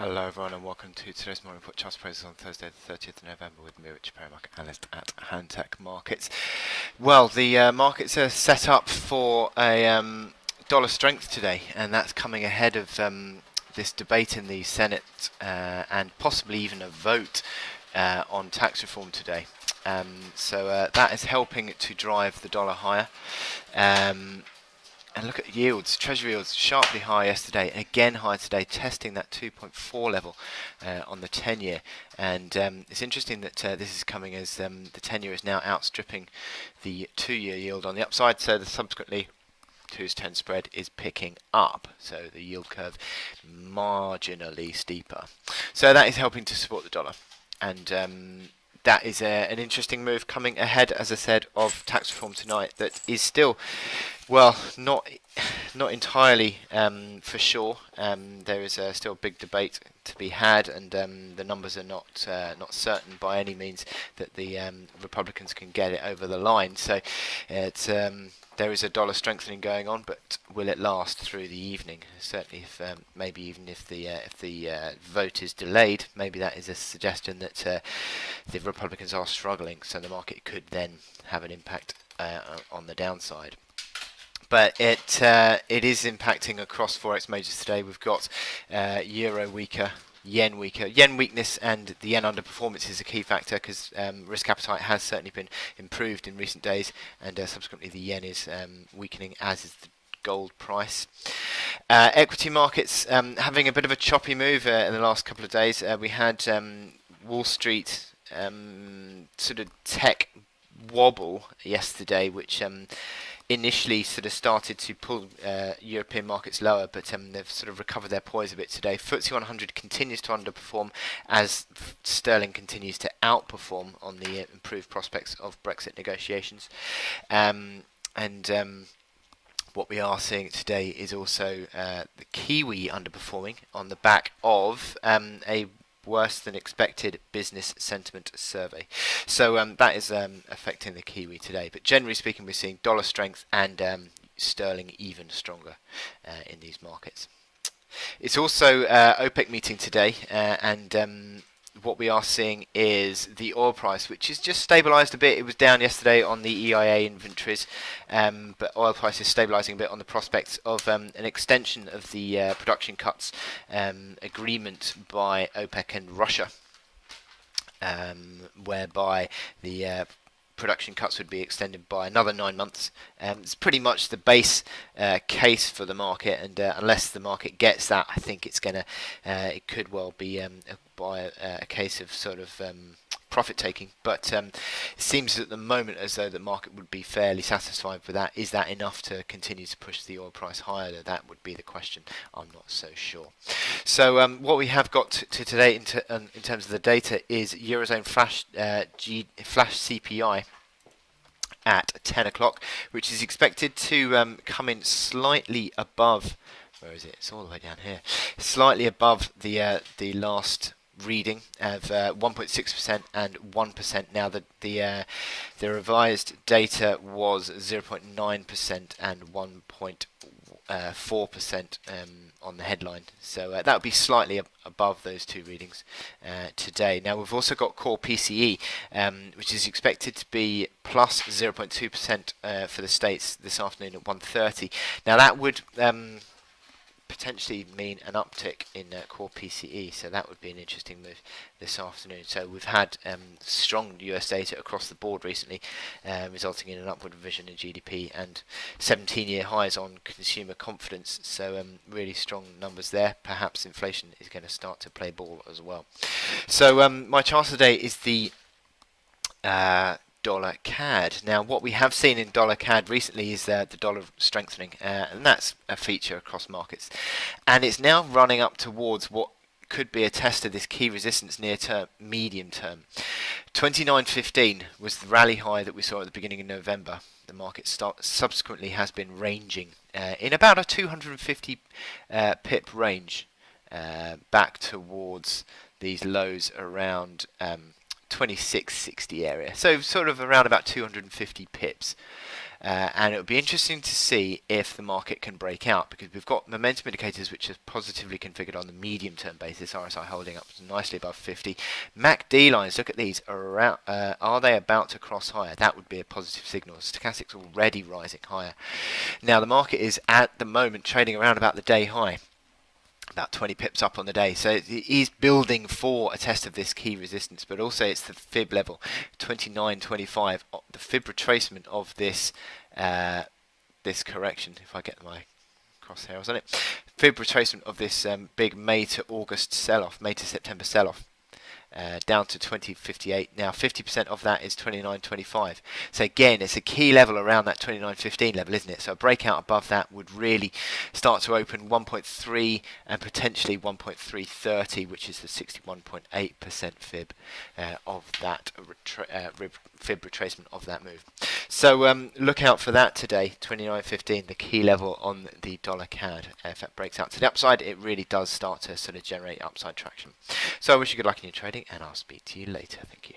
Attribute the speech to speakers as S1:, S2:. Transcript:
S1: Hello everyone and welcome to today's morning report charts prices on Thursday the 30th of November with me, Richard Perry, market analyst at Hantec Markets. Well, the markets are set up for a dollar strength today, and that's coming ahead of this debate in the Senate and possibly even a vote on tax reform today. So that is helping to drive the dollar higher. And look at yields, Treasury yields sharply high yesterday, again high today, testing that 2.4 level on the 10-year. And it's interesting that this is coming as the 10-year is now outstripping the 2-year yield on the upside, so the subsequently 2's 10 spread is picking up, so the yield curve marginally steeper. So that is helping to support the dollar. And that is an interesting move coming ahead, as I said, of tax reform tonight that is still, well, not entirely for sure. There is still a big debate to be had, and the numbers are not certain by any means that the Republicans can get it over the line. So it's there is a dollar strengthening going on, but will it last through the evening? Certainly, if maybe even if the vote is delayed, maybe that is a suggestion that the Republicans are struggling, so the market could then have an impact on the downside. But it is impacting across forex majors today. We've got euro weaker, yen weaker. Yen weakness and the yen underperformance is a key factor because risk appetite has certainly been improved in recent days, and subsequently the yen is weakening, as is the gold price. Equity markets having a bit of a choppy move in the last couple of days. We had Wall Street sort of tech wobble yesterday, which initially sort of started to pull European markets lower, but they've sort of recovered their poise a bit today. FTSE 100 continues to underperform as sterling continues to outperform on the improved prospects of Brexit negotiations. What we are seeing today is also the Kiwi underperforming on the back of a worse than expected business sentiment survey. So that is affecting the Kiwi today. But generally speaking, we're seeing dollar strength and sterling even stronger in these markets. It's also OPEC meeting today, and what we are seeing is the oil price, which has just stabilised a bit. It was down yesterday on the EIA inventories, but oil price is stabilising a bit on the prospects of an extension of the production cuts agreement by OPEC and Russia, whereby the production cuts would be extended by another 9 months. It's pretty much the base case for the market, and unless the market gets that, I think it's gonna it could well be by a case of sort of profit taking. But it seems at the moment as though the market would be fairly satisfied with that. Is that enough to continue to push the oil price higher? That would be the question. I'm not so sure. So what we have got to today in terms of the data is Eurozone flash CPI at 10 o'clock, which is expected to come in slightly above. Where is it? It's all the way down here. Slightly above the last reading of 1.6% and 1%. Now the revised data was 0.9% and 1.4% on the headline, so that would be slightly above those two readings today. Now we've also got core PCE, which is expected to be plus 0.2% for the States this afternoon at 1:30. Now that would potentially mean an uptick in core PCE, so that would be an interesting move this afternoon. So we've had strong US data across the board recently, resulting in an upward revision in GDP and 17-year highs on consumer confidence, so really strong numbers there. Perhaps inflation is going to start to play ball as well. So my chart today is the dollar CAD. Now what we have seen in dollar CAD recently is the dollar strengthening, and that's a feature across markets, and it's now running up towards what could be a test of this key resistance near term, medium term. 29.15 was the rally high that we saw at the beginning of November. The market subsequently has been ranging in about a 250 pip range back towards these lows around 2660 area, so sort of around about 250 pips. and it'll be interesting to see if the market can break out, because we've got momentum indicators which are positively configured on the medium term basis. RSI holding up nicely above 50. MACD lines, look at these, are they about to cross higher? That would be a positive signal. Stochastics already rising higher. Now the market is at the moment trading around about the day high, about 20 pips up on the day, so it is building for a test of this key resistance, but also it's the fib level 29.25, the fib retracement of this this correction. If I get my crosshairs on it, fib retracement of this big May to August sell-off, May to September sell-off. Down to 20.58. Now 50% of that is 29.25. So again, it's a key level around that 29.15 level, isn't it? So a breakout above that would really start to open 1.3 and potentially 1.330, which is the 61.8% fib of that fib retracement of that move. So look out for that today, 29.15, the key level on the dollar CAD. If that breaks out to the upside, it really does start to sort of generate upside traction. So I wish you good luck in your trading, and I'll speak to you later. Thank you.